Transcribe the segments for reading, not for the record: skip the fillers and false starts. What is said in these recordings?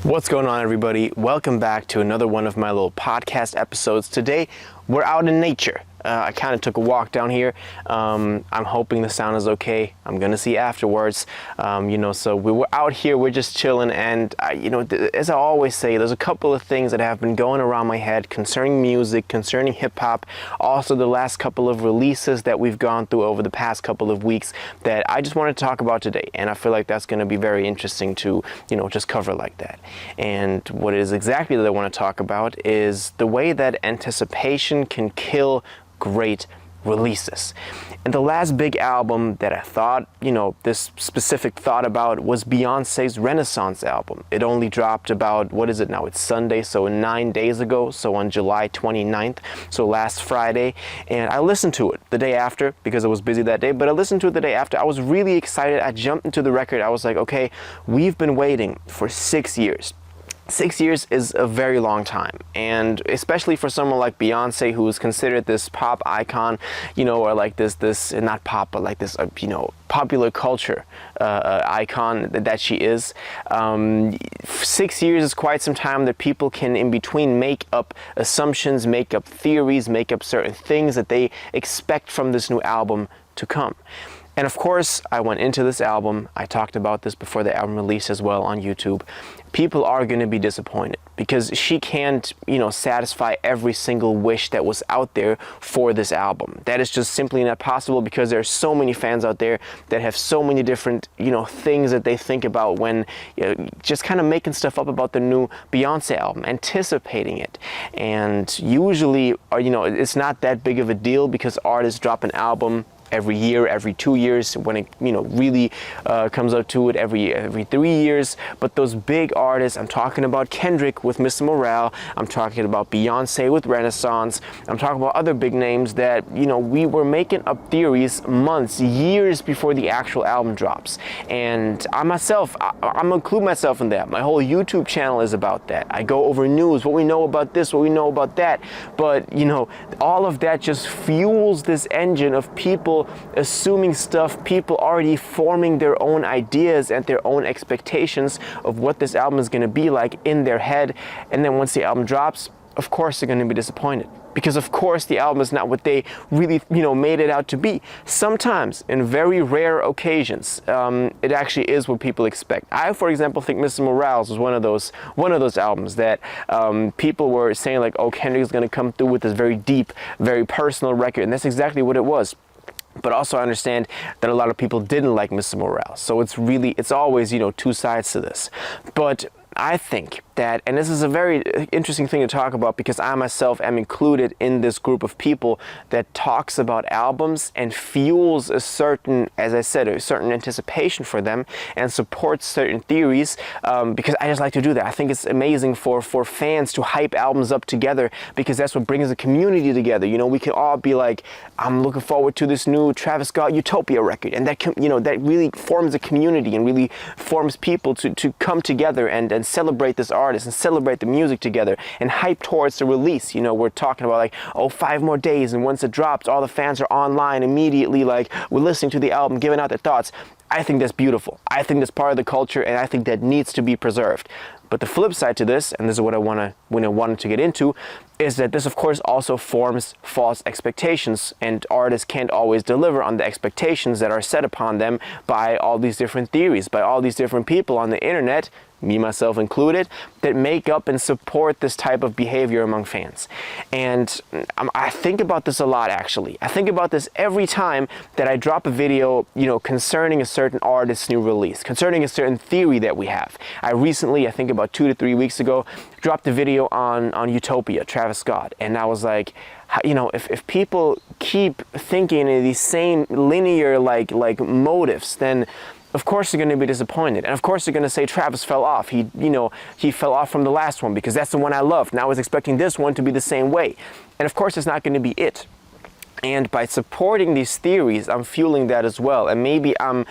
What's going on, everybody? Welcome back to another one of my little podcast episodes. Today, we're out in nature. I kind of took a walk down here. I'm hoping the sound is okay. I'm gonna see afterwards. So we were out here, we're just chilling, and as I always say, there's a couple of things that have been going around my head concerning music, concerning hip-hop, also the last couple of releases that we've gone through over the past couple of weeks that I just want to talk about today. And I feel like that's going to be very interesting to, just cover like that. And what it is exactly that I want to talk about is the way that anticipation can kill great releases. And the last big album that I thought, this specific thought about was Beyonce's Renaissance album. It only dropped about, what is it now? It's Sunday, so 9 days ago, so on July 29th, so last Friday. And I listened to it the day after because I was busy that day, but I listened to it the day after. I was really excited. I jumped into the record. I was like, okay, we've been waiting for 6 years. 6 years is a very long time, and especially for someone like Beyonce, who is considered this pop icon, or like this not pop, but like this, popular culture icon that she is. 6 years is quite some time that people can, in between, make up assumptions, make up theories, make up certain things that they expect from this new album to come. And of course, I went into this album, I talked about this before the album released as well on YouTube. People are going to be disappointed because she can't, satisfy every single wish that was out there for this album. That is just simply not possible because there are so many fans out there that have so many different, things that they think about when just kind of making stuff up about the new Beyonce album, anticipating it. And usually, it's not that big of a deal because artists drop an album every year, every 2 years, when it really comes up to it, every 3 years. But those big artists, I'm talking about Kendrick with Mr. Morale, I'm talking about Beyonce with Renaissance, I'm talking about other big names that we were making up theories months, years before the actual album drops. And I'm gonna include myself in that. My whole YouTube channel is about that. I go over news, what we know about this, what we know about that. But all of that just fuels this engine of people assuming stuff, people already forming their own ideas and their own expectations of what this album is going to be like in their head. And then once the album drops, of course they're going to be disappointed. Because of course the album is not what they really, made it out to be. Sometimes, in very rare occasions, it actually is what people expect. I, for example, think Mr. Morales was one of those albums that people were saying like, oh, Kendrick's going to come through with this very deep, very personal record, and that's exactly what it was. But also I understand that a lot of people didn't like Mr. Morale. So it's always, two sides to this. But I think that, and this is a very interesting thing to talk about because I myself am included in this group of people that talks about albums and fuels a certain, as I said, a certain anticipation for them and supports certain theories because I just like to do that. I think it's amazing for fans to hype albums up together because that's what brings the community together. We can all be like, I'm looking forward to this new Travis Scott Utopia record, and that that really forms a community and really forms people to come together and celebrate this artist and celebrate the music together and hype towards the release. We're talking about like, 5 more days, and once it drops, all the fans are online immediately, like we're listening to the album, giving out their thoughts. I think that's beautiful. I think that's part of the culture, and I think that needs to be preserved. But the flip side to this, and this is what I wanted to get into, is that this of course also forms false expectations, and artists can't always deliver on the expectations that are set upon them by all these different theories, by all these different people on the internet, me myself included, that make up and support this type of behavior among fans. And I think about this a lot, actually. I think about this every time that I drop a video, concerning a certain artist's new release, concerning a certain theory that we have. I recently, I think about 2 to 3 weeks ago, dropped a video on Utopia, Travis Scott, and I was like, if people keep thinking in these same linear like motives, then of course they're going to be disappointed. And of course they're going to say Travis fell off. He fell off from the last one because that's the one I loved. And I was expecting this one to be the same way. And of course it's not going to be it. And by supporting these theories, I'm fueling that as well. And maybe I'm,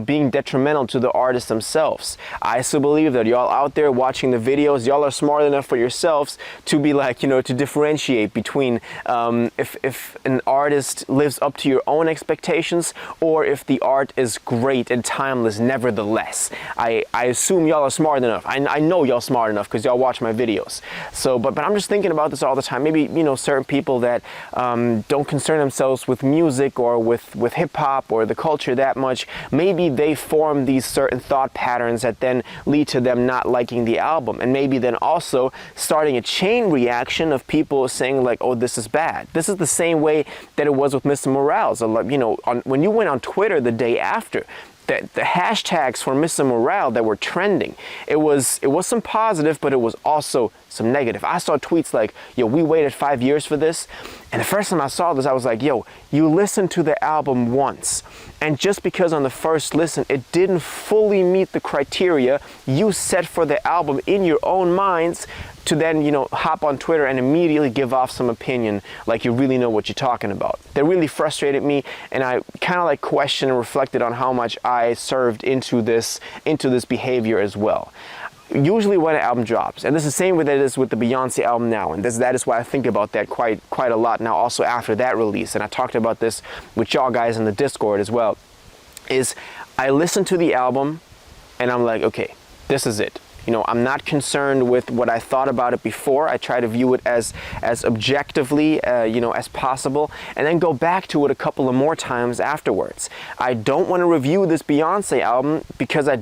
being detrimental to the artists themselves. I still believe that y'all out there watching the videos, y'all are smart enough for yourselves to be like, to differentiate between if an artist lives up to your own expectations, or if the art is great and timeless nevertheless. I assume y'all are smart enough. I know y'all smart enough because y'all watch my videos. So, but I'm just thinking about this all the time. Maybe, certain people that don't concern themselves with music or with hip-hop or the culture that much, maybe they form these certain thought patterns that then lead to them not liking the album, and maybe then also starting a chain reaction of people saying like, oh, this is bad. This is the same way that it was with Mr. Morales. When you went on Twitter the day after, the hashtags for Mr. Morale that were trending, it was some positive, but it was also some negative. I saw tweets like, yo, we waited 5 years for this. And the first time I saw this, I was like, yo, you listened to the album once, and just because on the first listen it didn't fully meet the criteria you set for the album in your own minds, to then, hop on Twitter and immediately give off some opinion like you really know what you're talking about. That really frustrated me, and I kind of like questioned and reflected on how much I served into this behavior as well. Usually when an album drops, and this is the same way that it is with the Beyonce album now, and that is why I think about that quite a lot now also after that release, and I talked about this with y'all guys in the Discord as well, is I listen to the album and I'm like, okay, this is it. I'm not concerned with what I thought about it before. I try to view it as objectively, as possible, and then go back to it a couple of more times afterwards. I don't want to review this Beyonce album because I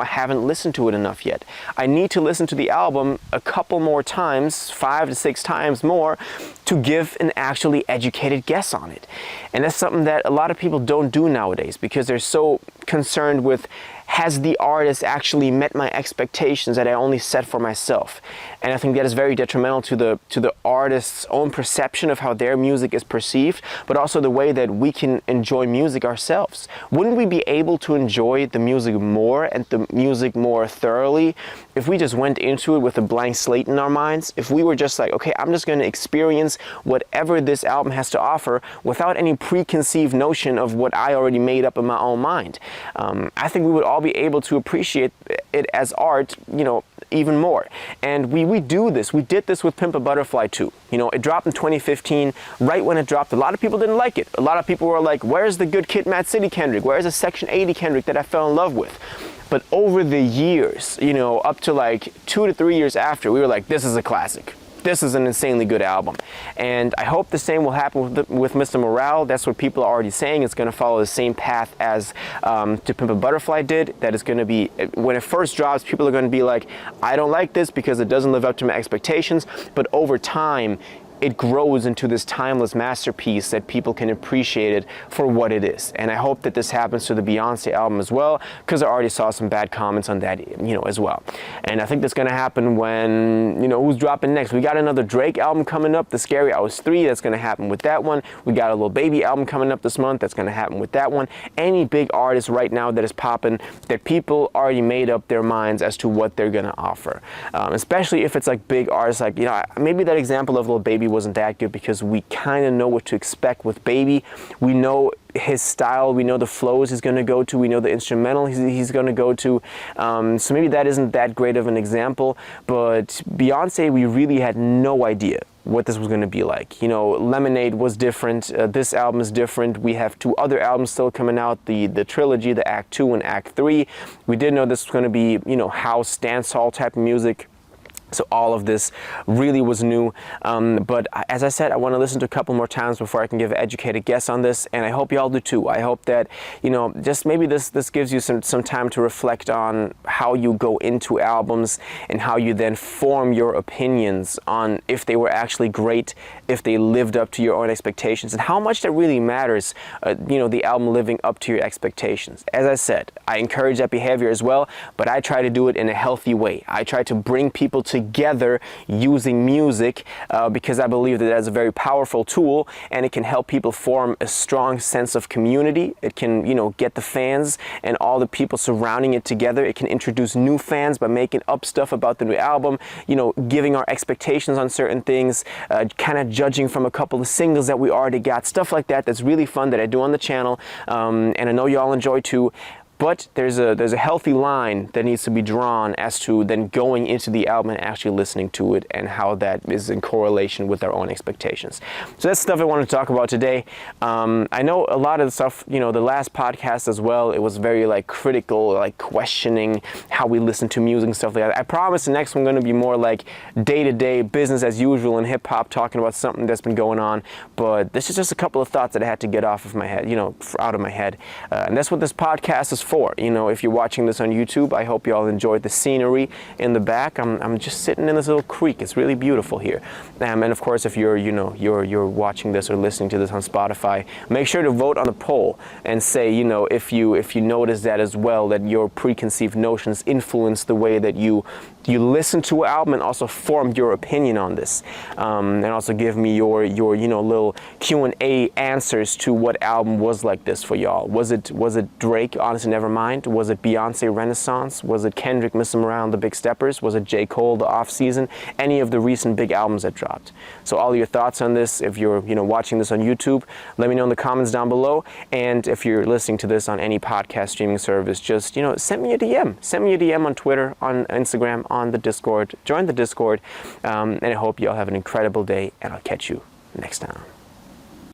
haven't listened to it enough yet. I need to listen to the album a couple more times, 5 to 6 times more, to give an actually educated guess on it. And that's something that a lot of people don't do nowadays because they're so concerned with, has the artist actually met my expectations that I only set for myself? And I think that is very detrimental to the artist's own perception of how their music is perceived, but also the way that we can enjoy music ourselves. Wouldn't we be able to enjoy the music more and the music more thoroughly if we just went into it with a blank slate in our minds? If we were just like, okay, I'm just going to experience whatever this album has to offer without any preconceived notion of what I already made up in my own mind. I think we would all be able to appreciate it as art, even more. And we do this. We did this with Pimp a Butterfly too. It dropped in 2015. Right when it dropped, a lot of people didn't like it. A lot of people were like, where's the good Kid Mad City Kendrick? Where's the Section 80 Kendrick that I fell in love with? But over the years, up to like 2 to 3 years after, we were like, this is a classic. This is an insanely good album. And I hope the same will happen with Mr. Morale. That's what people are already saying. It's going to follow the same path as To Pimp a Butterfly did. That is going to be, when it first drops, people are going to be like, I don't like this because it doesn't live up to my expectations. But over time, it grows into this timeless masterpiece that people can appreciate it for what it is. And I hope that this happens to the Beyonce album as well, because I already saw some bad comments on that, as well. And I think that's going to happen when, who's dropping next? We got another Drake album coming up, The Scary Hours 3, that's going to happen with that one. We got a Lil Baby album coming up this month, that's going to happen with that one. Any big artist right now that is popping, that people already made up their minds as to what they're going to offer. Especially if it's like big artists, like, maybe that example of Lil Baby wasn't that good because we kind of know what to expect with Baby. We know his style, we know the flows he's going to go to, we know the instrumental he's going to go to, so maybe that isn't that great of an example. But Beyonce, we really had no idea what this was going to be like. Lemonade was different, this album is different. We have 2 other albums still coming out, the trilogy, the Act 2 and Act 3. We did know this was going to be, house, dance hall type of music. So all of this really was new, but as I said, I want to listen to a couple more times before I can give an educated guess on this, and I hope y'all do too. I hope that, just maybe this gives you some time to reflect on how you go into albums and how you then form your opinions on if they were actually great, if they lived up to your own expectations, and how much that really matters, the album living up to your expectations. As I said, I encourage that behavior as well, but I try to do it in a healthy way. I try to bring people together together using music, because I believe that that's a very powerful tool, and it can help people form a strong sense of community. It can, get the fans and all the people surrounding it together. It can introduce new fans by making up stuff about the new album, giving our expectations on certain things, kind of judging from a couple of singles that we already got, stuff like that. That's really fun that I do on the channel, and I know y'all enjoy too. But there's a healthy line that needs to be drawn as to then going into the album and actually listening to it, and how that is in correlation with our own expectations. So that's stuff I wanted to talk about today. I know a lot of the stuff, the last podcast as well, it was very like critical, like questioning how we listen to music and stuff like that. I promise the next one's going to be more like day-to-day business as usual in hip-hop, talking about something that's been going on. But this is just a couple of thoughts that I had to get off of my head, out of my head. And that's what this podcast is for. If you're watching this on YouTube, I hope you all enjoyed the scenery in the back. I'm just sitting in this little creek. It's really beautiful here. And of course, if you're watching this or listening to this on Spotify, make sure to vote on the poll and say, if you notice that as well, that your preconceived notions influence the way that you listen to an album, and also formed your opinion on this, and also give me your little Q&A answers to what album was like this for y'all. Was it Drake, Honestly Nevermind? Was it Beyonce, Renaissance? Was it Kendrick, Mr. Morale, The Big Steppers? Was it J. Cole, The Off Season? Any of the recent big albums that dropped. So all your thoughts on this, if you're watching this on YouTube, let me know in the comments down below. And if you're listening to this on any podcast streaming service, just send me a DM. Send me a DM on Twitter, on Instagram, on the Discord. Join the Discord, and I hope you all have an incredible day, and I'll catch you next time.